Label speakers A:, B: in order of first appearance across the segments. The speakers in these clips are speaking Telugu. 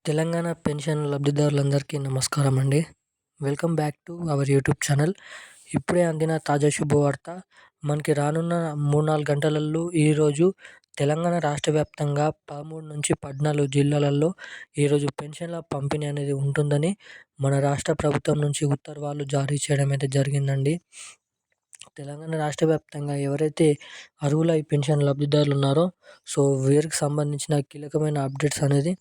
A: తెలంగాణ పెన్షన్ లబ్ధిదారులందరికీ నమస్కారం అండి. Welcome back to our YouTube channel. ఇప్పుడే అందిన తాజా శుభవార్త. మనకి రానున్న 3-4 గంటలలో ఈరోజు తెలంగాణ రాష్ట్ర వ్యాప్తంగా 13-14 జిల్లాలలో ఈరోజు పెన్షన్ల పంపిణీ అనేది ఉంటుందని మన రాష్ట్ర ప్రభుత్వం నుంచి ఉత్తర్వులు జారీ చేయడం అయితే జరిగిందండి. తెలంగాణ రాష్ట్ర వ్యాప్తంగా ఎవరైతే అర్హుల ఈ పెన్షన్ లబ్ధిదారులు ఉన్నారో వీరికి సంబంధించిన కీలకమైన అప్డేట్స్ అనేది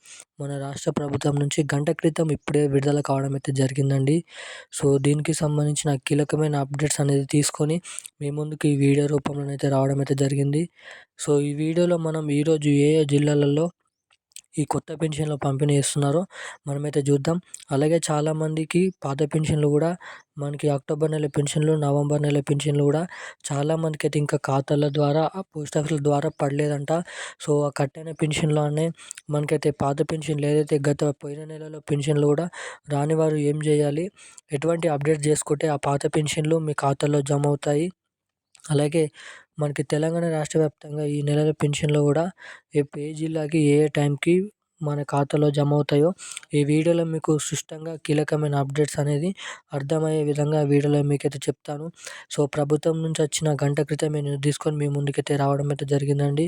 A: మన రాష్ట్ర ప్రభుత్వం నుంచి గంట క్రితం ఇప్పుడే విడుదల కావడం అయితే జరిగిందండి. దీనికి సంబంధించిన కీలకమైన అప్డేట్స్ అనేది తీసుకొని మీ ముందుకు ఈ వీడియో రూపంలో అయితే రావడం అయితే జరిగింది. ఈ వీడియోలో మనం ఈరోజు ఏ ఏ జిల్లాలలో ఈ కొత్త పెన్షన్లు పంపిణీ చేస్తున్నారో మనమైతే చూద్దాం. అలాగే చాలామందికి పాత పెన్షన్లు కూడా మనకి అక్టోబర్ నెల పెన్షన్లు, నవంబర్ నెల పెన్షన్లు కూడా చాలామందికి అయితే ఇంకా ఖాతాల ద్వారా పోస్ట్ ఆఫీసుల ద్వారా పడలేదంట. ఆ కట్టిన పెన్షన్లోనే మనకైతే పాత పెన్షన్లు ఏదైతే పోయిన నెలలో పెన్షన్లు కూడా రాని వారు ఏం చేయాలి, ఎటువంటి అప్డేట్ చేసుకుంటే ఆ పాత పెన్షన్లు మీ ఖాతాలో జమ అవుతాయి. అలాగే మనకి తెలంగాణ రాష్ట్ర వ్యాప్తంగా ఈ నెలల పెన్షన్లు కూడా ఏ జిల్లాకి ఏ టైంకి మన ఖాతాలో జమ అవుతాయో ఈ వీడియోలో మీకు స్పష్టంగా కీలకమైన అప్డేట్స్ అనేది అర్థమయ్యే విధంగా వీడియోలో మీకైతే చెప్తాను. ప్రభుత్వం నుంచి వచ్చిన గంట క్రితమే నేను తీసుకొని మీ ముందుకైతే రావడం అయితే జరిగిందండి.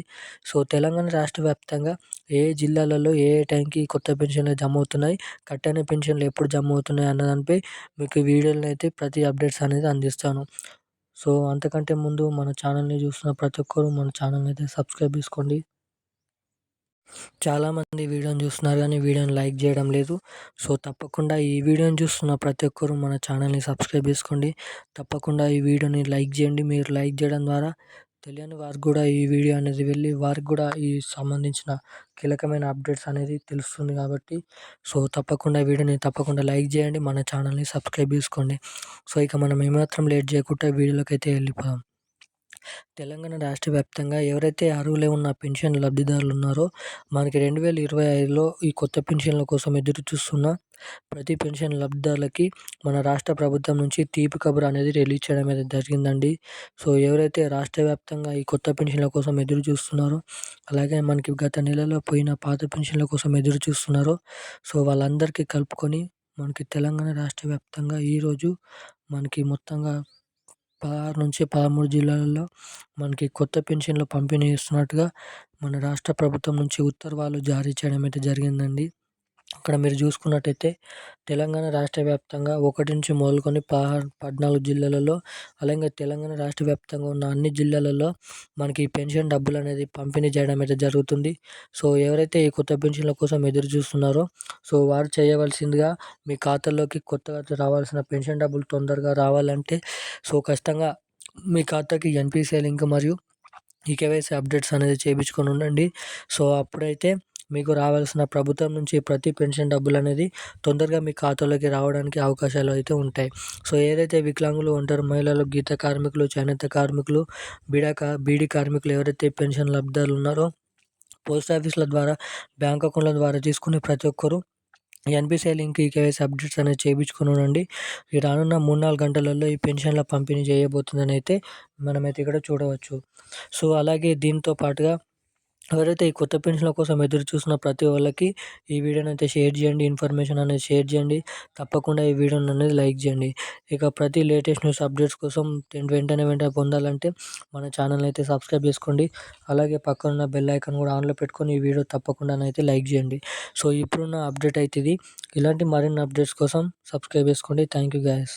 A: తెలంగాణ రాష్ట్ర వ్యాప్తంగా ఏ జిల్లాలలో ఏ టైంకి కొత్త పెన్షన్లు జమ అవుతున్నాయి, కట్టిన పెన్షన్లు ఎప్పుడు జమ అవుతున్నాయి అన్న దానిపై మీకు వీడియోలో అయితే ప్రతి అప్డేట్స్ అనేది అందిస్తాను. అంతకంటే ముందు మన ఛానల్ని చూస్తున్న ప్రతి ఒక్కరు మన ఛానల్ని అయితే సబ్స్క్రైబ్ చేసుకోండి. చాలామంది వీడియోని చూస్తున్నారు కానీ వీడియోని లైక్ చేయడం లేదు. తప్పకుండా ఈ వీడియోని చూస్తున్న ప్రతి ఒక్కరు మన ఛానల్ని సబ్స్క్రైబ్ చేసుకోండి. తప్పకుండా ఈ వీడియోని లైక్ చేయండి. మీరు లైక్ చేయడం ద్వారా తెలియని వారికి కూడా ఈ వీడియో అనేది వెళ్ళి వారికి కూడా ఈ సంబంధించిన కీలకమైన అప్డేట్స్ అనేది తెలుస్తుంది కాబట్టి తప్పకుండా ఈ వీడియోని తప్పకుండా లైక్ చేయండి. మన ఛానల్ని సబ్స్క్రైబ్ చేసుకోండి. ఇక మనం ఏమాత్రం లేట్ చేయకుండా వీడియోలోకి అయితే వెళ్ళిపోదాం. తెలంగాణ రాష్ట్ర వ్యాప్తంగా ఎవరైతే అర్హులై ఉన్న పెన్షన్ లబ్ధిదారులు ఉన్నారో మనకి 2025లో ఈ కొత్త పెన్షన్ల కోసం ఎదురు చూస్తున్న ప్రతి పెన్షన్ లబ్ధిదారులకి మన రాష్ట్ర ప్రభుత్వం నుంచి తీపి కబురు అనేది రిలీజ్ చేయడం అయితే జరిగిందండి. ఎవరైతే రాష్ట్ర వ్యాప్తంగా ఈ కొత్త పెన్షన్ల కోసం ఎదురు చూస్తున్నారో, అలాగే మనకి గత నెలలో పోయిన పాత పెన్షన్ల కోసం ఎదురు చూస్తున్నారో వాళ్ళందరికీ కలుపుకొని మనకి తెలంగాణ రాష్ట్ర వ్యాప్తంగా ఈరోజు మనకి మొత్తంగా 16-13 జిల్లాలలో మనకి కొత్త పెన్షన్లు పంపిణీ చేస్తున్నట్టుగా మన రాష్ట్ర ప్రభుత్వం నుంచి ఉత్తర్వులు జారీ చేయడం అయితే జరిగిందండి. అక్కడ మీరు చూసుకున్నట్టయితే తెలంగాణ రాష్ట్ర వ్యాప్తంగా 1 నుంచి మొదలుకొని 14 జిల్లాలలో, అలాగే తెలంగాణ రాష్ట్ర వ్యాప్తంగా ఉన్న అన్ని జిల్లాలలో మనకి ఈ పెన్షన్ డబ్బులు అనేది పంపిణీ చేయడం అయితే జరుగుతుంది. ఎవరైతే ఈ కొత్త పెన్షన్ల కోసం ఎదురు చూస్తున్నారో వారు చేయవలసిందిగా మీ ఖాతాలోకి కొత్తగా రావాల్సిన పెన్షన్ డబ్బులు తొందరగా రావాలంటే ఖచ్చితంగా మీ ఖాతాకి ఎన్పిసిఐ లింక్ మరియు ఈకేవైసీ అప్డేట్స్ అనేది చేయించుకొని ఉండండి. అప్పుడైతే మీకు రావాల్సిన ప్రభుత్వం నుంచి ప్రతి పెన్షన్ డబ్బులు అనేది తొందరగా మీ ఖాతాలోకి రావడానికి అవకాశాలు అయితే ఉంటాయి. ఏదైతే వికలాంగులు, ఒంటరి మహిళలు, గీత కార్మికులు, చేనేత కార్మికులు, బీడీ కార్మికులు ఎవరైతే పెన్షన్ లబ్ధిదారులు ఉన్నారో పోస్ట్ ఆఫీసుల ద్వారా, బ్యాంక్ అకౌంట్ల ద్వారా తీసుకుని ప్రతి ఒక్కరు ఎన్పిసిఐ లింక్, ఈకేవైసీ అప్డేట్స్ అనేది చేయించుకొని ఉండండి. ఈ రానున్న 3-4 గంటలలో ఈ పెన్షన్ల పంపిణీ చేయబోతుందని అయితే మనమైతే ఇక్కడ చూడవచ్చు. అలాగే దీంతో పాటుగా ఎవరైతే ఈ కొత్త పెన్షన్ల కోసం ఎదురు చూస్తున్న ప్రతి వాళ్ళకి ఈ వీడియోని అయితే షేర్ చేయండి, ఇన్ఫర్మేషన్ అనేది షేర్ చేయండి. తప్పకుండా ఈ వీడియోని అనేది లైక్ చేయండి. ఇక ప్రతి లేటెస్ట్ న్యూస్ అప్డేట్స్ కోసం వెంటనే పొందాలంటే మన ఛానల్ని అయితే సబ్స్క్రైబ్ చేసుకోండి. అలాగే పక్కన బెల్ ఐకాన్ కూడా ఆన్లో పెట్టుకొని ఈ వీడియో తప్పకుండా అయితే లైక్ చేయండి. ఇప్పుడున్న అప్డేట్ అయితే ఇది. ఇలాంటి మరిన్ని అప్డేట్స్ కోసం సబ్స్క్రైబ్ చేసుకోండి. Thank you guys.